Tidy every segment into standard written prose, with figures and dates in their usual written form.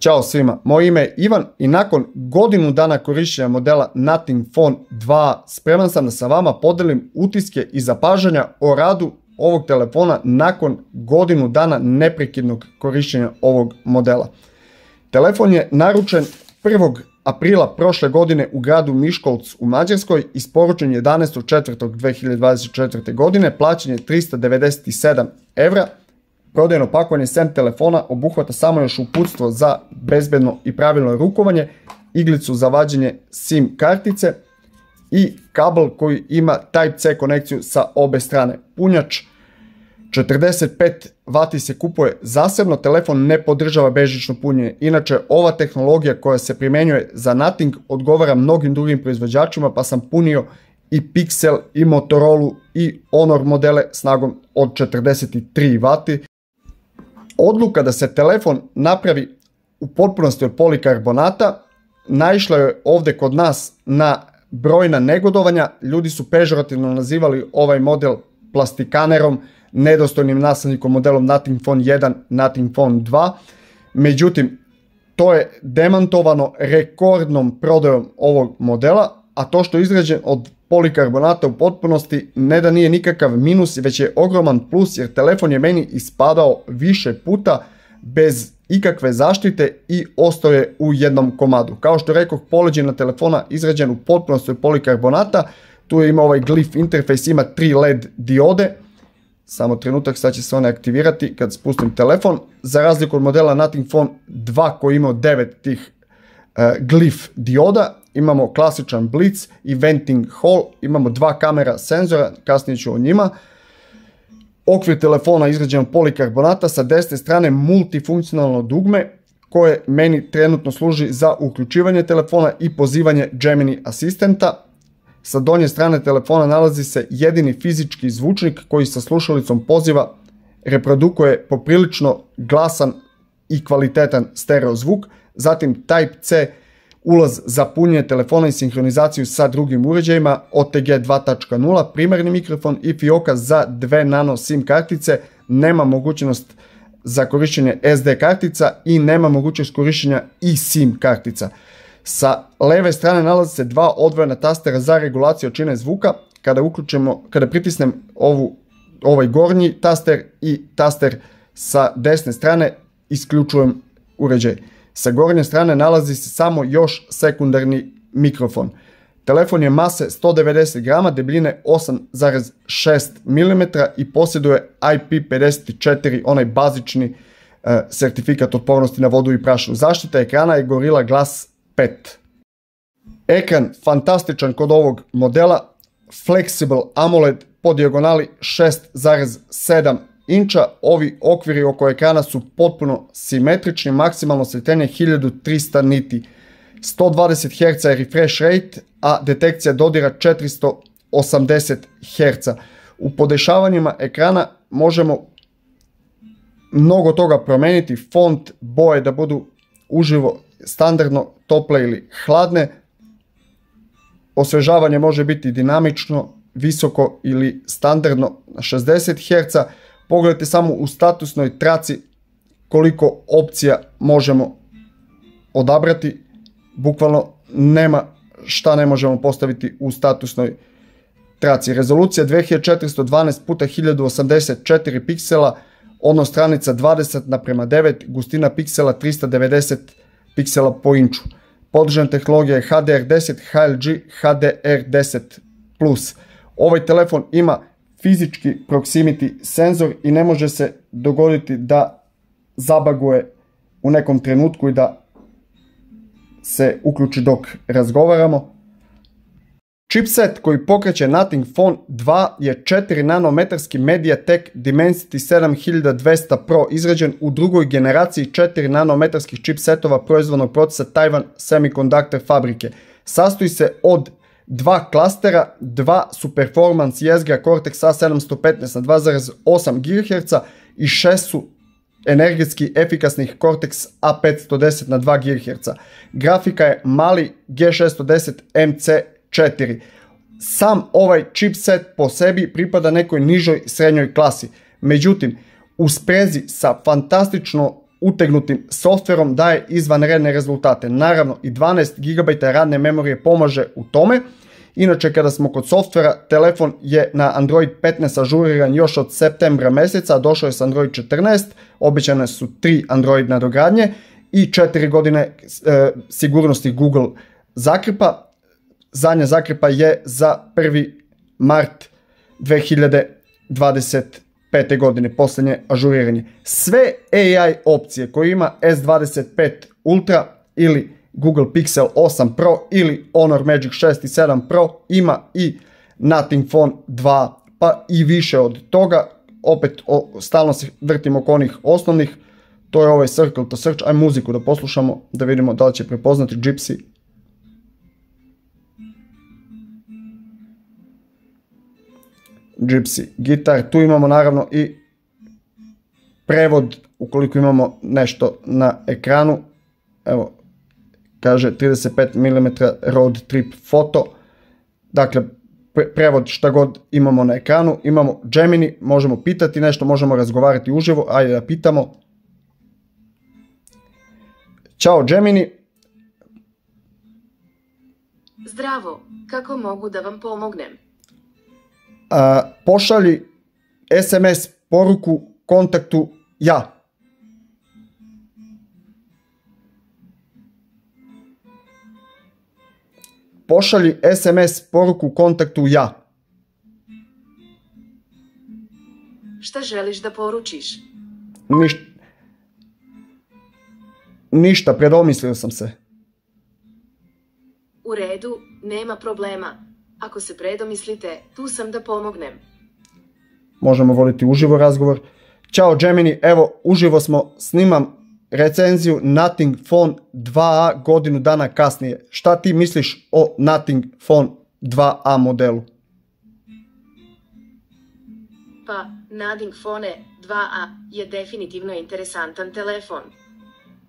Ćao svima, moje ime je Ivan i nakon godinu dana korištenja modela Nothing Phone 2 spreman sam da sa vama podelim utiske i zapažanja o radu ovog telefona nakon godinu dana neprekidnog korištenja ovog modela. Telefon je naručen 1. aprila prošle godine u gradu Miskolc u Mađarskoj, isporučen 11.4.2024. godine, plaćen je 397 evra. Prodajno pakovanje sem telefona obuhvata samo još uputstvo za bezbedno i pravilno rukovanje, iglicu za vađenje SIM kartice i kabel koji ima Type-C konekciju sa obe strane. Punjač 45 W se kupuje zasebno, telefon ne podržava bežično punjenje. Inače, ova tehnologija koja se primjenjuje za Nothing odgovara mnogim drugim proizvođačima, pa sam punio i Pixel i Motorola i Honor modele snagom od 43 W. Odluka da se telefon napravi u potpunosti od polikarbonata naišla je ovdje kod nas na brojna negodovanja. Ljudi su pežorativno nazivali ovaj model plastikanerom, nedostojnim naslednikom modelom Nothing Phone 1, Nothing Phone 2. Međutim, to je demantovano rekordnom prodajom ovog modela, a to što je izrađen od polikarbonata u potpunosti ne da nije nikakav minus, već je ogroman plus, jer telefon je meni ispadao više puta bez ikakve zaštite i ostao je u jednom komadu. Kao što rekoh, poleđina telefona izrađen u potpunosti od polikarbonata, tu je ima ovaj glyph interfejs, ima 3 LED diode. Samo trenutak, sad će se one aktivirati kad spustim telefon. Za razliku od modela Nothing Phone 2 koji ima 9 tih glyph dioda, imamo klasičan blic i venting hole, imamo 2 kamera senzora, kasnije ću o njima. Okvir telefona izrađen od polikarbonata, sa desne strane multifunkcionalno dugme koje meni trenutno služi za uključivanje telefona i pozivanje Gemini asistenta. Sa donje strane telefona nalazi se jedini fizički zvučnik koji sa slušalicom poziva reprodukuje poprilično glasan i kvalitetan stereo zvuk. Zatim Type-C ulaz za punjenje telefona i sinhronizaciju sa drugim uređajima, OTG 2.0, primarni mikrofon i fioka za 2 nano SIM kartice, nema mogućnost za korištenje SD kartica i nema mogućnost korištenja i SIM kartica. Sa leve strane nalaze se 2 odvojena tastera za regulaciju jačine zvuka. Kada pritisnem ovaj gornji taster i taster sa desne strane, isključujem uređaj. Sa gornje strane nalazi se samo još sekundarni mikrofon. Telefon je mase 190 grama, debljine 8,6 mm i posjeduje IP54, onaj bazični sertifikat otpornosti na vodu i prašinu. Zaštita ekrana je Gorilla Glass 5. Ekran fantastičan kod ovog modela, Flexible AMOLED po dijagonali 6,7 inča. Ovi okviri oko ekrana su potpuno simetrični, maksimalno svjetljenje 1300 niti, 120 Hz je refresh rate, a detekcija dodira 480 Hz. U podešavanjima ekrana možemo mnogo toga promijeniti, font, boje da budu uživo standardno, tople ili hladne. Osvežavanje može biti dinamično, visoko ili standardno na 60 Hz. Pogledajte samo u statusnoj traci koliko opcija možemo odabrati. Bukvalno nema šta ne možemo postaviti u statusnoj traci. Rezolucija 2412x1084 piksela, odnos stranica 20:9, gustina piksela 390 piksela po inču. Podržana tehnologija je HDR10, HLG, HDR10+. Ovaj telefon ima fizički proximity senzor i ne može se dogoditi da zabaguje u nekom trenutku i da se uključi dok razgovaramo. Chipset koji pokreće Nothing Phone 2 je 4 nanometarski MediaTek Dimensity 7200 Pro, izrađen u drugoj generaciji 4 nanometarskih chipsetova proizvodnog procesa Taiwan Semiconductor fabrike. Sastoji se od 2 klastera, 2 su performance jezgra Cortex A715 na 2,8 GHz i 6 su energetski efikasnih Cortex A510 na 2 GHz. Grafika je mali G610 MC4. Sam ovaj chipset po sebi pripada nekoj nižoj srednjoj klasi. Međutim, u sprezi sa fantastično utegnutim softverom daje izvanredne rezultate. Naravno i 12 GB radne memorije pomaže u tome. Inače, kada smo kod softvera, telefon je na Android 15 ažuriran još od septembra mjeseca, došao je s Android 14, obećane su 3 Android nadogradnje i 4 godine sigurnosti Google zakrpa. Zadnja zakrpa je za 1. mart 2025. godine, posljednje ažuriranje. Sve AI opcije koje ima S25 Ultra ili Google Pixel 8 Pro ili Honor Magic 6 i 7 Pro ima i Nothing Phone 2 pa i više od toga. Opet stalno se vrtimo oko onih osnovnih, to je ovaj Circle to Search. Aj muziku da poslušamo da vidimo da li će prepoznati Gypsy. Gypsy gitar, tu imamo naravno i prevod ukoliko imamo nešto na ekranu. Evo, kaže 35 mm road trip foto, dakle prevod šta god imamo na ekranu. Imamo Gemini, možemo pitati nešto, možemo razgovarati uživo, ajde da pitamo. Ćao Gemini. Zdravo, kako mogu da vam pomognem? Pošalji SMS poruku kontaktu ja. Pošalji SMS poruku kontaktu ja. Šta želiš da poručiš? Ništa, predomislio sam se. U redu, nema problema. Ako se predomislite, tu sam da pomognem. Možemo voditi uživo razgovor. Ćao Gemini, evo uživo snimam recenziju Nothing Phone 2a godinu dana kasnije. Šta ti misliš o Nothing Phone 2a modelu? Pa, Nothing Phone 2a je definitivno interesantan telefon.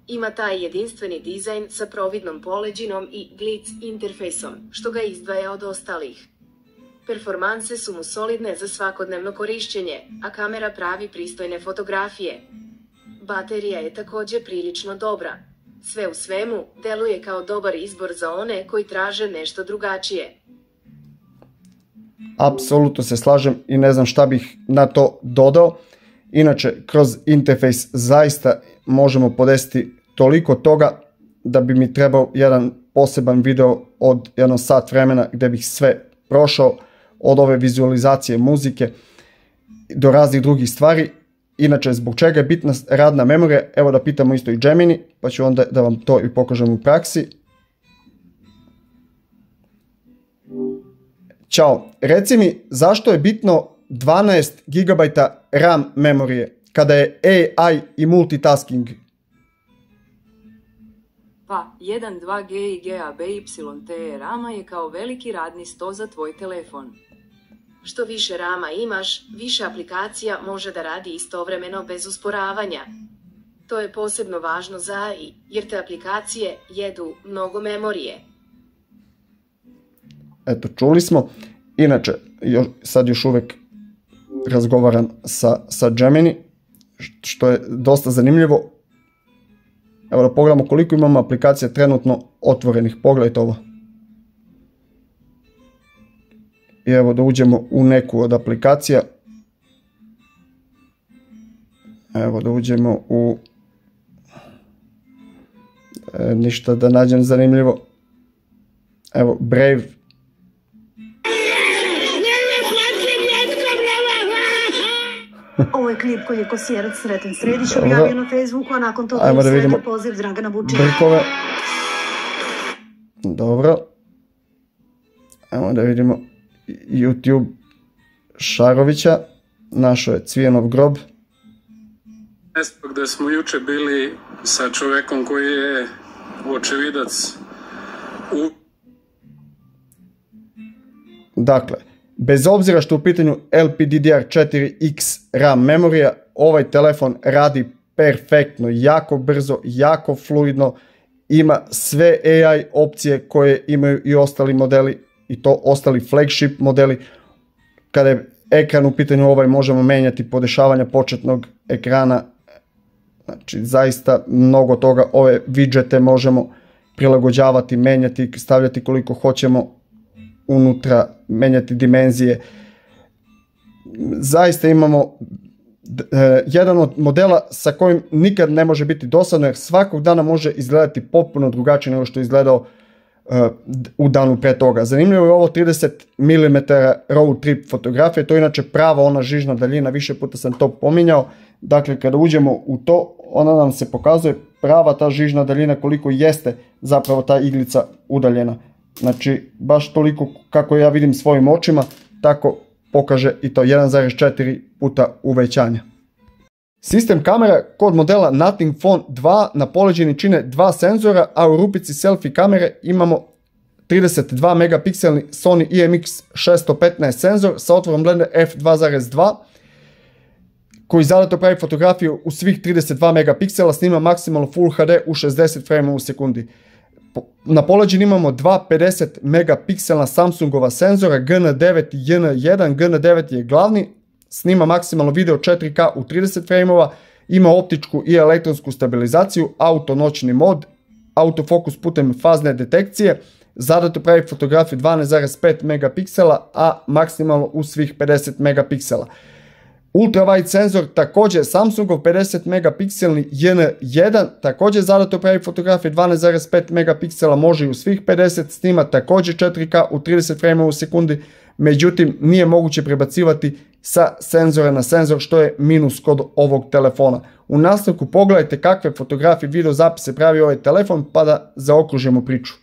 Ima taj jedinstveni dizajn sa providnom poleđinom i glic interfejsom, što ga izdvaja od ostalih. Performanse su mu solidne za svakodnevno korišćenje, a kamera pravi pristojne fotografije. Baterija je također prilično dobra. Sve u svemu, deluje kao dobar izbor za one koji traže nešto drugačije. Apsolutno se slažem i ne znam šta bih na to dodao. Inače, kroz interfejs zaista možemo podesiti toliko toga da bi mi trebao jedan poseban video od jedno sat vremena gdje bih sve prošao, od ove vizualizacije muzike do raznih drugih stvari. Inače, zbog čega je bitna radna memorija? Evo da pitamo isto i Gemini, pa ću onda da vam to i pokažem u praksi. Ćao, reci mi zašto je bitno 12 GB RAM memorije kada je AI i multitasking? Pa, 1, 2G i GABYT rama je kao veliki radni sto za tvoj telefon. Što više rama imaš, više aplikacija može da radi istovremeno bez usporavanja. To je posebno važno za AI, jer te aplikacije jedu mnogo memorije. Eto, čuli smo. Inače, sad još uvijek razgovaram sa Gemini, što je dosta zanimljivo. Evo da pogledamo koliko imamo aplikacija trenutno otvorenih. Pogledajte ovo. I evo da uđemo u neku od aplikacija. Evo da uđemo u... ništa da nađem zanimljivo. Evo, Brave. Ovo je klip koji je Kosjerac Sreten Sredić objavio na Facebooku, a nakon toga Ajmo da je vidimo usledio poziv Dragana Vučića. Brkove. Dobro. Ajmo da vidimo YouTube Šarovića. Našao je Cvijenov grob. Mjesto gdje smo juče bili sa čovjekom koji je očevidac u... Dakle, bez obzira što u pitanju LPDDR4X RAM memorija, ovaj telefon radi perfektno, jako brzo, jako fluidno, ima sve AI opcije koje imaju i ostali modeli, i to ostali flagship modeli. Kada je ekran u pitanju, ovaj možemo menjati podešavanja početnog ekrana Znači zaista mnogo toga, ove widgete možemo prilagođavati, menjati, stavljati koliko hoćemo unutra, menjati dimenzije. Zaista imamo jedan od modela sa kojim nikad ne može biti dosadno, jer svakog dana može izgledati potpuno drugačije nego što je izgledao u danu pre toga. Zanimljivo je ovo 30 mm road trip fotografije, to je inače prava ona žižna daljina, više puta sam to pominjao. Dakle, kada uđemo u to, ona nam se pokazuje prava ta žižna daljina, koliko jeste zapravo ta iglica udaljena. Znači, baš toliko kako ja vidim svojim očima, tako pokaže i to 1,4 puta uvećanje. Sistem kamera kod modela Nothing Phone 2 na poleđini čine dva senzora, a u rupici selfie kamere imamo 32 megapikselni Sony IMX615 senzor sa otvorom blende f2.2 koji zadato pravi fotografiju u svih 32 megapiksela, snima maksimalno Full HD u 60 frame u sekundi. Na poleđini imamo dva 50 megapikselna Samsungova senzora GN9 i JN1. GN9 je glavni, snima maksimalno video 4K u 30 frameova, ima optičku i elektronsku stabilizaciju, auto noćni mod, autofokus putem fazne detekcije, zadato pravi fotografiju 12,5 megapiksela, a maksimalno u svih 50 megapiksela. Ultrawide senzor također Samsungov 50 megapikselni JN1, također zadato pravi fotografije 12,5 megapiksela, može i u svih 50, snima također 4K u 30 frame u sekundi, međutim nije moguće prebacivati sa senzora na senzor, što je minus kod ovog telefona. U nastavku pogledajte kakve fotografije, video zapise pravi ovaj telefon pa da zaokružimo priču.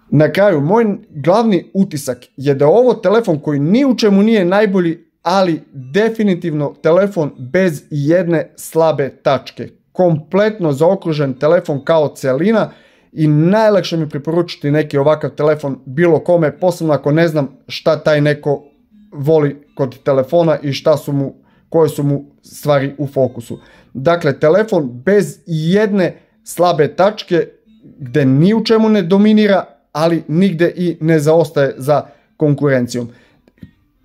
Na kraju, moj glavni utisak je da ovo telefon koji ni u čemu nije najbolji, ali definitivno telefon bez jedne slabe tačke. Kompletno zaokružen telefon kao celina i najlakše mi preporučiti neki ovakav telefon bilo kome, posebno ako ne znam šta taj neko voli kod telefona i koje su mu stvari u fokusu. Dakle, telefon bez jedne slabe tačke gdje ni u čemu ne dominira, ali nigde i ne zaostaje za konkurencijom.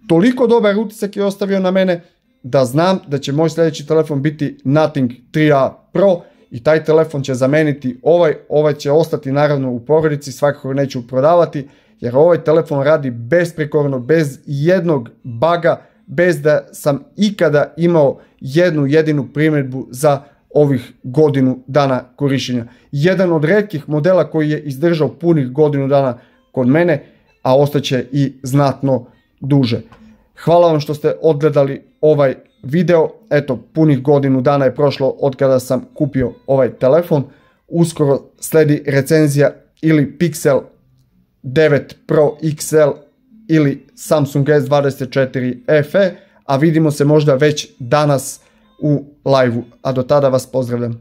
Toliko dobar utisak je ostavio na mene da znam da će moj sljedeći telefon biti Nothing 3A Pro i taj telefon će zameniti ovaj će ostati naravno u porodici, svakako neću prodavati, jer ovaj telefon radi besprekorno, bez jednog baga, bez da sam ikada imao jednu jedinu primjedbu za ovih godinu dana korištenja. Jedan od retkih modela koji je izdržao punih godinu dana kod mene, a ostaće i znatno duže. Hvala vam što ste odgledali ovaj video. Eto, punih godinu dana je prošlo od kada sam kupio ovaj telefon. Uskoro sledi recenzija ili Pixel 9 Pro XL ili Samsung S24 FE, a vidimo se možda već danas u live-u. A do tada vas pozdravljam.